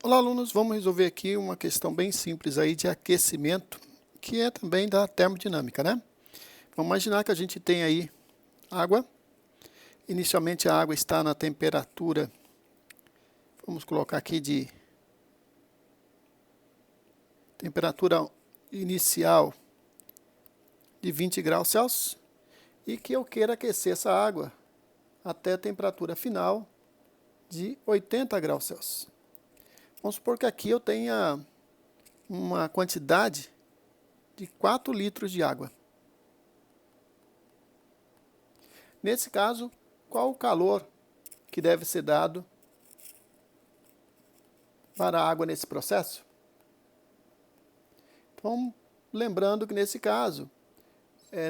Olá, alunos, vamos resolver aqui uma questão bem simples aí de aquecimento, que é também da termodinâmica, né? Vamos imaginar que a gente tem aí água. Inicialmente a água está na temperatura, vamos colocar aqui de temperatura inicial de 20 graus Celsius e que eu queira aquecer essa água até a temperatura final de 80 graus Celsius. Vamos supor que aqui eu tenha uma quantidade de 4 litros de água. Nesse caso, qual o calor que deve ser dado para a água nesse processo? Então, lembrando que nesse caso,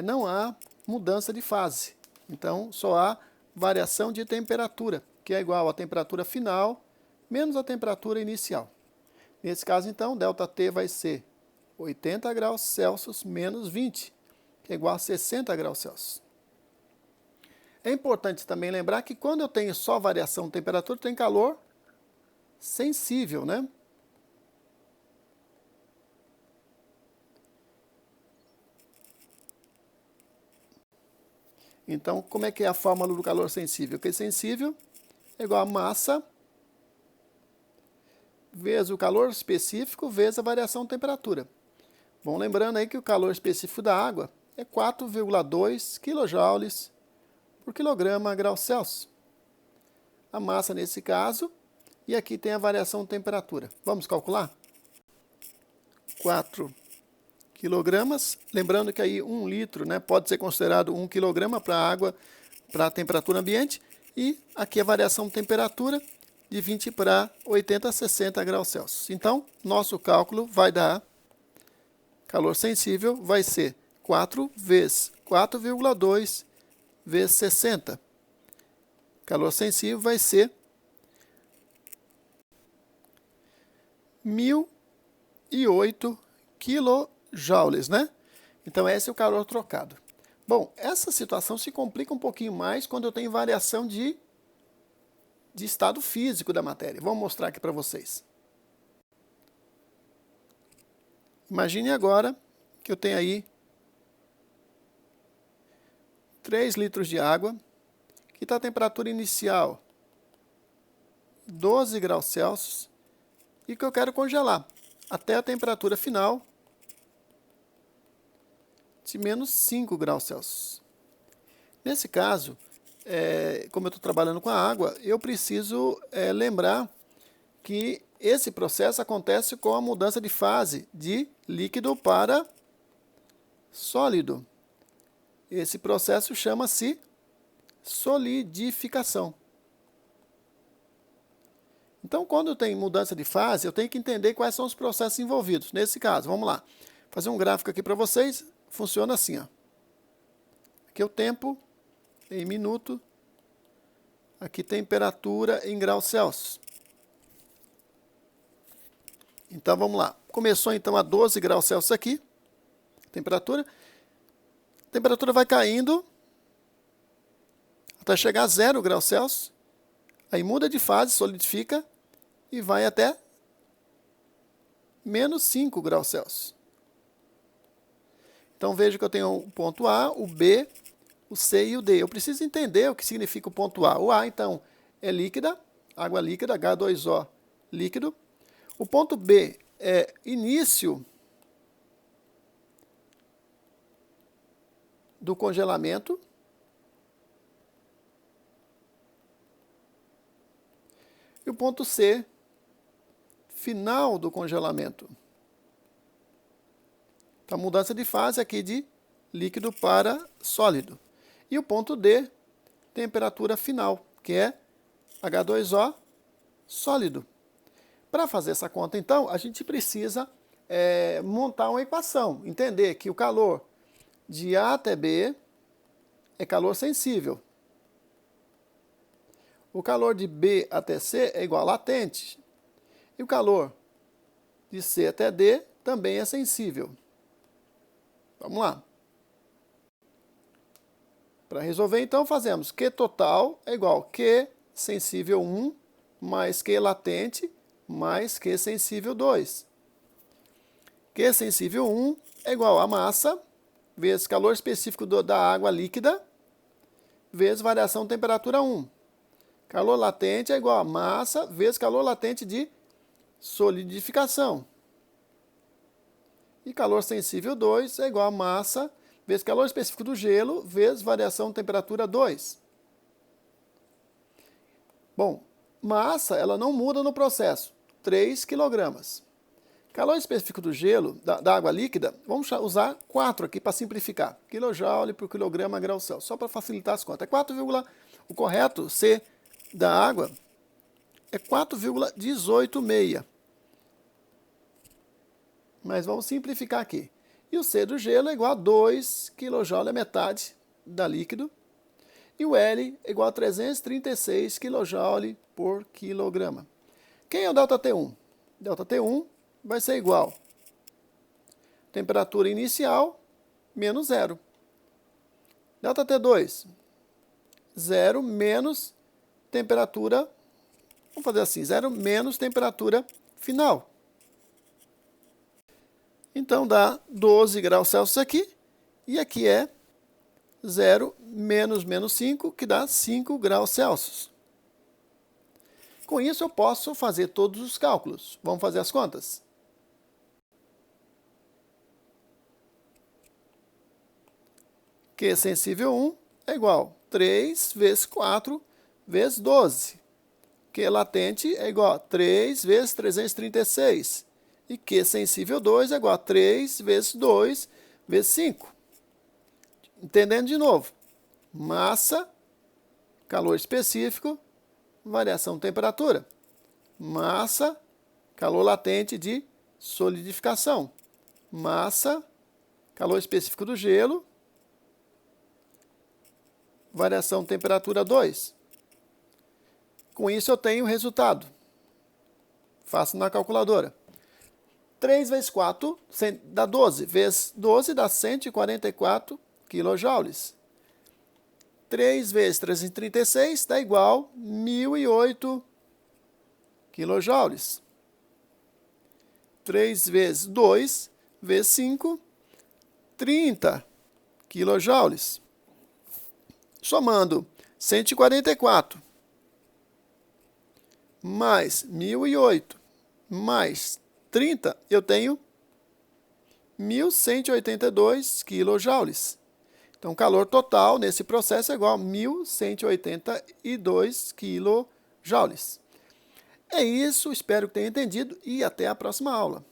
não há mudança de fase. Então, só há variação de temperatura, que é igual à temperatura final menos a temperatura inicial. Nesse caso, então, ΔT vai ser 80 graus Celsius menos 20, que é igual a 60 graus Celsius. É importante também lembrar que quando eu tenho só variação de temperatura, tem calor sensível, né? Então, como é que é a fórmula do calor sensível? Que sensível é igual a massa vezes o calor específico vezes a variação de temperatura. Bom, lembrando aí que o calor específico da água é 4,2 kJ por quilograma grau Celsius. A massa nesse caso, e aqui tem a variação de temperatura. Vamos calcular? 4 quilogramas, lembrando que aí 1 litro, né, pode ser considerado 1 quilograma para a água, para a temperatura ambiente, e aqui a variação de temperatura de 20 para 80 a 60 graus Celsius. Então, nosso cálculo vai dar, calor sensível vai ser 4 vezes 4,2 vezes 60. Calor sensível vai ser 1.008 quilojoules, né? Então, esse é o calor trocado. Bom, essa situação se complica um pouquinho mais quando eu tenho variação de estado físico da matéria. Vou mostrar aqui para vocês. Imagine agora que eu tenho aí 3 litros de água, que está a temperatura inicial 12 graus Celsius, e que eu quero congelar até a temperatura final de menos 5 graus Celsius. Nesse caso, como eu estou trabalhando com a água, eu preciso lembrar que esse processo acontece com a mudança de fase de líquido para sólido. Esse processo chama-se solidificação. Então, quando tem mudança de fase, eu tenho que entender quais são os processos envolvidos. Nesse caso, vamos lá, fazer um gráfico aqui para vocês. Funciona assim, ó. Aqui é o tempo em minuto, aqui temperatura em graus Celsius. Então vamos lá, começou então a 12 graus Celsius aqui, temperatura, a temperatura vai caindo até chegar a 0 graus Celsius, aí muda de fase, solidifica e vai até menos 5 graus Celsius. Então veja que eu tenho o ponto A, o B, o C e o D. Eu preciso entender o que significa o ponto A. O A, então, é líquida, água líquida, H2O líquido. O ponto B é início do congelamento. E o ponto C, final do congelamento. Então, mudança de fase aqui de líquido para sólido. E o ponto D, temperatura final, que é H2O sólido. Para fazer essa conta, então, a gente precisa montar uma equação. Entender que o calor de A até B é calor sensível. O calor de B até C é igual a latente. E o calor de C até D também é sensível. Vamos lá. Para resolver, então, fazemos Q total é igual a Q sensível 1 mais Q latente mais Q sensível 2. Q sensível 1 é igual a massa vezes calor específico da água líquida vezes variação de temperatura 1. Calor latente é igual a massa vezes calor latente de solidificação. E calor sensível 2 é igual a massa vezes calor específico do gelo vezes variação de temperatura 2. Bom, massa ela não muda no processo, 3 kg. Calor específico do gelo, da água líquida, vamos usar 4 aqui para simplificar. Kilojoule por quilograma grau Celsius, só para facilitar as contas. O correto C da água é 4,186. Mas vamos simplificar aqui. E o C do gelo é igual a 2 kJ, é metade da líquido. E o L é igual a 336 kJ por quilograma. Quem é o ΔT1? ΔT1 vai ser igual a temperatura inicial menos 0. ΔT2, 0 menos temperatura, vamos fazer assim, 0 menos temperatura final. Então dá 12 graus Celsius aqui, e aqui é 0 menos 5, que dá 5 graus Celsius. Com isso eu posso fazer todos os cálculos. Vamos fazer as contas? Q sensível 1 é igual a 3 vezes 4 vezes 12. Q latente é igual a 3 vezes 336. E Q sensível 2 é igual a 3 vezes 2 vezes 5. Entendendo de novo. Massa, calor específico, variação de temperatura. Massa, calor latente de solidificação. Massa, calor específico do gelo, variação de temperatura 2. Com isso eu tenho o resultado. Faço na calculadora. 3 vezes 4 dá 12. Vezes 12 dá 144 quilojoules. 3 vezes 336 dá igual a 1.008 quilojoules. 3 vezes 2 vezes 5, 30 quilojoules. Somando 144 mais 1.008 mais 30, eu tenho 1.182 quilojoules. Então, o calor total nesse processo é igual a 1.182 quilojoules. É isso, espero que tenha entendido e até a próxima aula.